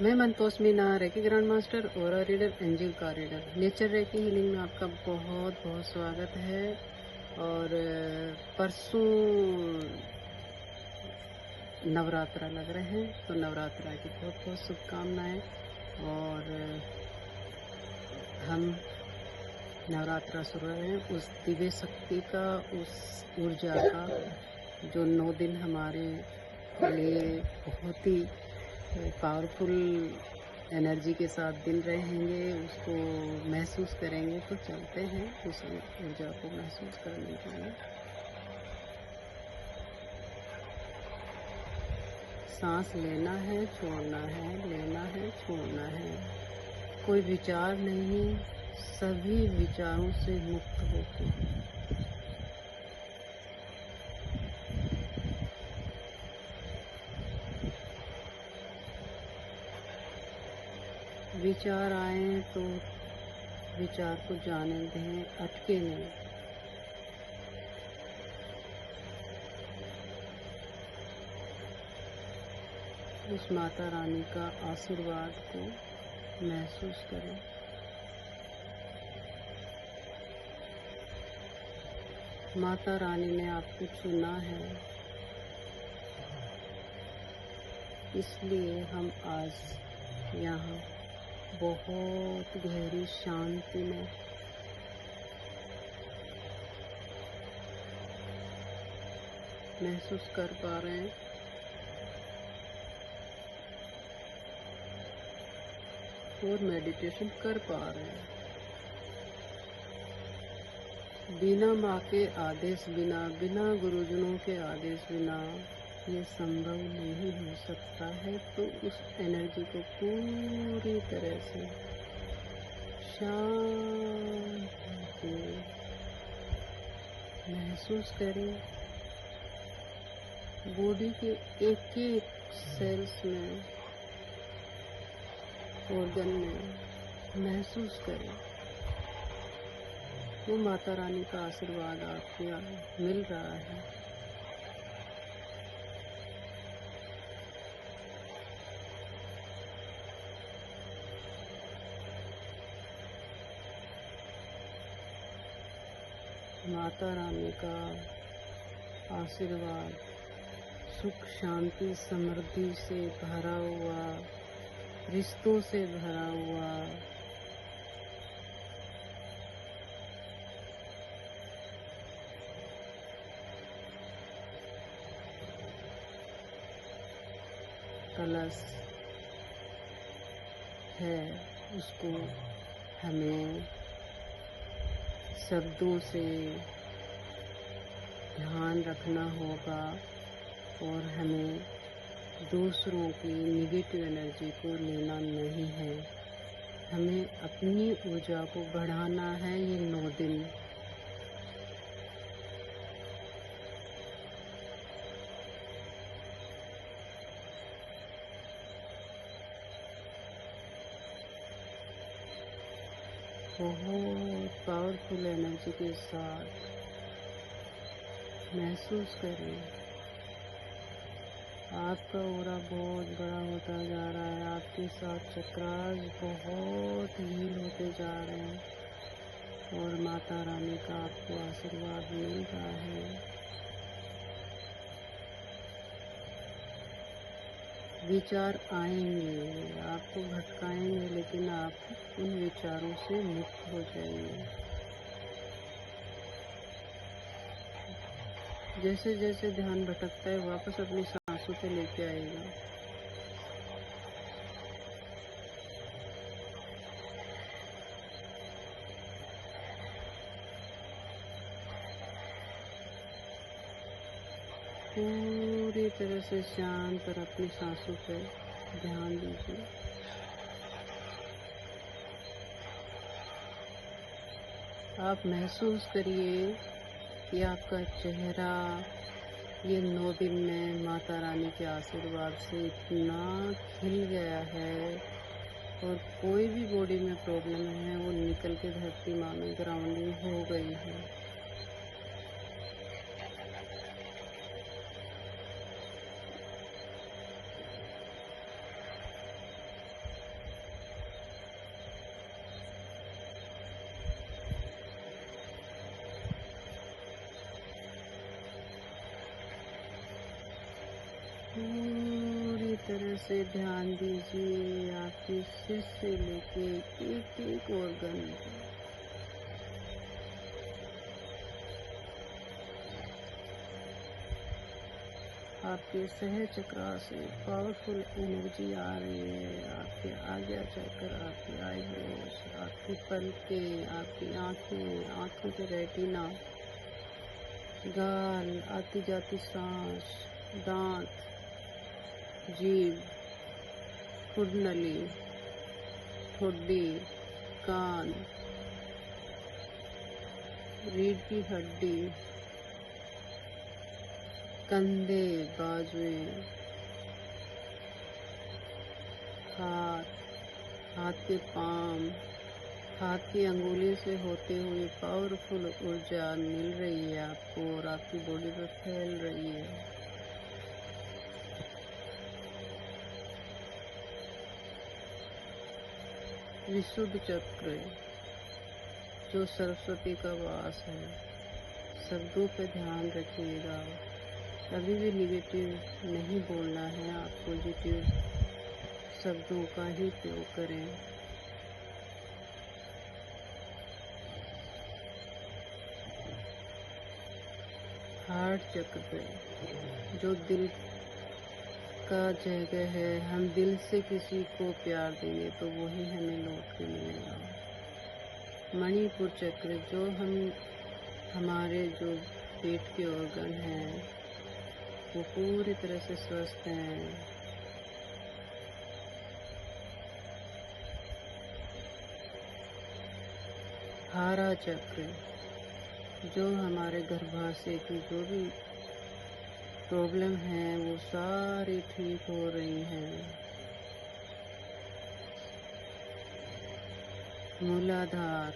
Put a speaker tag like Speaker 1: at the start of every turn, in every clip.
Speaker 1: मैं Mantosh Meena, reiki grand master, aura reader, angel का reader. Nature reiki healing में आपका बहुत बहुत स्वागत है। और परसों नवरात्रा लग रहे हैं, तो नवरात्रा की बहुत बहुत शुभकामनाएं। और हम नवरात्रा शुरू हैं उस दिव्य शक्ति का, उस ऊर्जा का, जो 9 दिन हमारे लिए बहुत ही पावरफुल एनर्जी के साथ दिन रहेंगे, उसको महसूस करेंगे। तो चलते हैं उस ऊर्जा को महसूस करने के लिए। सांस लेना है, छोड़ना है, लेना है, छोड़ना है। कोई विचार नहीं, सभी विचारों से मुक्त होकर विचार आए तो विचार को जाने दें, अटके नहीं। उस माता रानी का आशीर्वाद को महसूस करें। माता रानी ने आपको चुना है, इसलिए हम आज यहाँ बहुत गहरी शांति में महसूस कर पा रहे हैं। और मेडिटेशन कर पा रहे हैं। बिना माँ के आदेश बिना, बिना गुरुजनों के आदेश बिना ये संभव नहीं हो सकता है। तो उस एनर्जी को पूरी तरह से शांति महसूस करें। बॉडी के एक एक सेल्स में, ऑर्गन में महसूस करें। वो माता रानी का आशीर्वाद आपको मिल रहा है। माता रानी का आशीर्वाद सुख, शांति, समृद्धि से भरा हुआ, रिश्तों से भरा हुआ, कलश है। उसको हमें शब्दों से ध्यान रखना होगा और हमें दूसरों की नेगेटिव एनर्जी को लेना नहीं है। हमें अपनी ऊर्जा को बढ़ाना है। ये 9 दिन बहुत पावरफुल एनर्जी के साथ महसूस करें। आपका ऑरा बहुत बड़ा होता जा रहा है। आपके साथ चक्रास बहुत हील होते जा रहे हैं और माता रानी का आपको आशीर्वाद मिल रहा है। विचार आएंगे, आपको भटकाएंगे, लेकिन आप उन विचारों से मुक्त हो जाएंगे। जैसे जैसे ध्यान भटकता है, वापस अपनी सांसों पे लेके आएगा। पूरी तरह से शांत और अपनी सांसों पर ध्यान दीजिए। आप महसूस करिए कि आपका चेहरा ये 9 दिन में माता रानी के आशीर्वाद से इतना खिल गया है और कोई भी बॉडी में प्रॉब्लम है वो निकल के धरती माँ में ग्राउंडिंग हो गई है। से ध्यान दीजिए आपके सिर से लेके एक एक ऑर्गन। आपके सहज चक्र से पावरफुल एनर्जी आ रही है। आपके आज्ञा चक्र, आपकी आईब्रोज, आपकी पलकें, आपकी आँखें, आँखों के रेटिना, गाल, आती जाती सांस, दांत, जीभ, कुंडली, ठोडी, कान, रीढ़ की हड्डी, कंधे, बाजुएं, हाथ के पाम, हाथ की अंगुली से होते हुए पावरफुल ऊर्जा मिल रही है आपको और आपकी बॉडी पर फैल रही है। विशुद्ध चक्र जो सरस्वती का वास है, शब्दों पे ध्यान रखिएगा। कभी भी निगेटिव नहीं बोलना है, आप पॉजिटिव शब्दों का ही प्रयोग करें। हार्ट चक्र पे जो दिल का जगह है, हम दिल से किसी को प्यार देंगे तो वही हमें लौट के मिलेगा। मणिपुर चक्र जो हमारे जो पेट के ऑर्गन हैं वो पूरी तरह से स्वस्थ हैं। हारा चक्र जो हमारे गर्भाशय की जो भी प्रॉब्लम है वो सारी ठीक हो रही हैं। मूलाधार,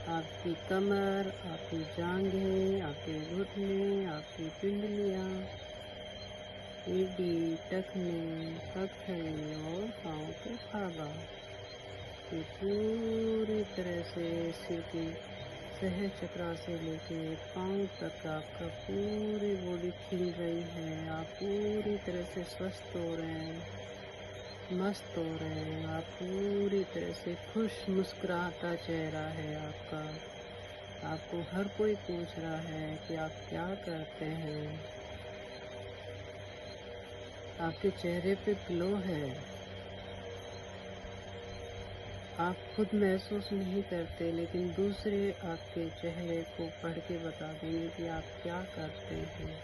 Speaker 1: आपकी कमर, आपकी जांघें, आपके घुटने, आपकी पिंडलियां, एडी, टखने, पगडंडी और पाँव के खागा, ये पूरी तरह से सिर की सहज चक्र से लेके पाँव तक आपका पूरी बॉडी खिल रही है। आप पूरी तरह से स्वस्थ हो रहे हैं, मस्त हो रहे हैं। आप पूरी तरह से खुश मुस्कुराता चेहरा है आपका। आपको हर कोई पूछ रहा है कि आप क्या करते हैं। आपके चेहरे पे ग्लो है। आप खुद महसूस नहीं करते, लेकिन दूसरे आपके चेहरे को पढ़ के बता देंगे कि आप क्या करते हैं।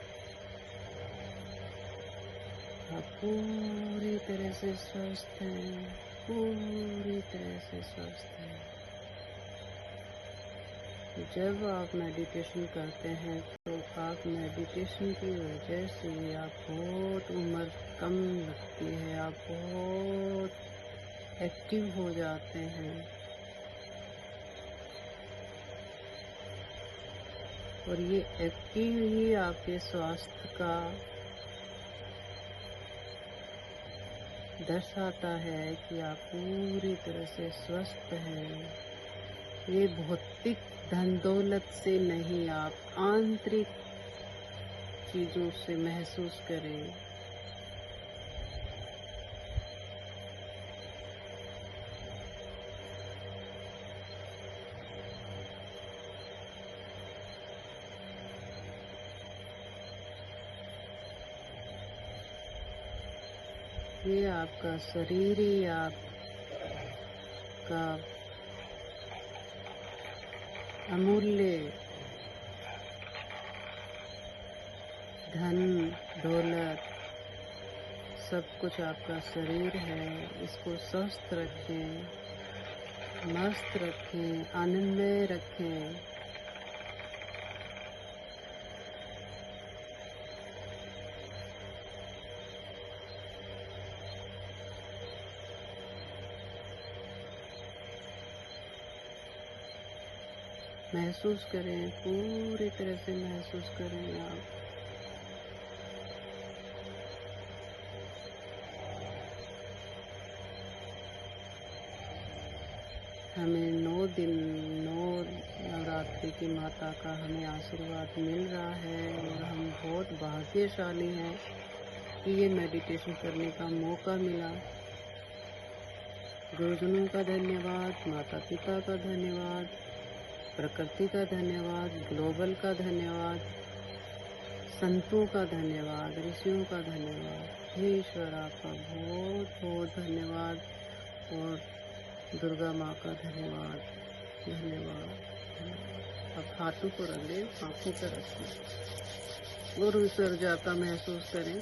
Speaker 1: आप पूरी तरह से स्वस्थ हैं, पूरी तरह से स्वस्थ हैं। जब आप मेडिटेशन करते हैं तो आप मेडिटेशन की वजह से आप बहुत उम्र कम लगती है, आप बहुत एक्टिव हो जाते हैं। और ये एक्टिव ही आपके स्वास्थ्य का दर्शाता है कि आप पूरी तरह से स्वस्थ हैं। ये भौतिक धन दौलत से नहीं, आप आंतरिक चीजों से महसूस करें। ये आपका शरीर ही आपका अमूल्य धन दौलत सब कुछ आपका शरीर है। इसको स्वस्थ रखें, मस्त रखें, आनंदमय रखें। महसूस करें, पूरी तरह से महसूस करें आप। हमें 9 दिन 9 नवरात्रि की माता का हमें आशीर्वाद मिल रहा है और हम बहुत भाग्यशाली हैं कि ये मेडिटेशन करने का मौका मिला। गुरुजनों का धन्यवाद, माता पिता का धन्यवाद, प्रकृति का धन्यवाद, ग्लोबल का धन्यवाद, संतों का धन्यवाद, ऋषियों का धन्यवाद। हे ईश्वर, आपका बहुत बहुत धन्यवाद, और दुर्गा माँ का धन्यवाद, धन्यवाद, धन्यवाद। अब हाथों को रख दें, आँखों पर रखें और उस ऊर्जा का महसूस करें।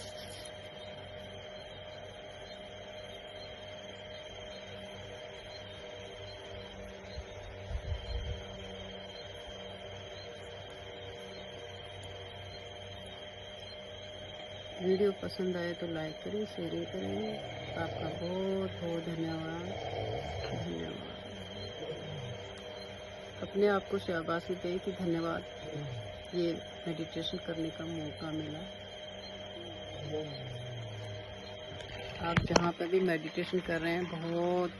Speaker 1: वीडियो पसंद आए तो लाइक करें, शेयर करें। आपका बहुत बहुत धन्यवाद, धन्यवाद। अपने आप को शाबाशी दें कि धन्यवाद, ये मेडिटेशन करने का मौका मिला। आप जहाँ पर भी मेडिटेशन कर रहे हैं, बहुत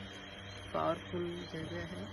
Speaker 1: पावरफुल जगह है।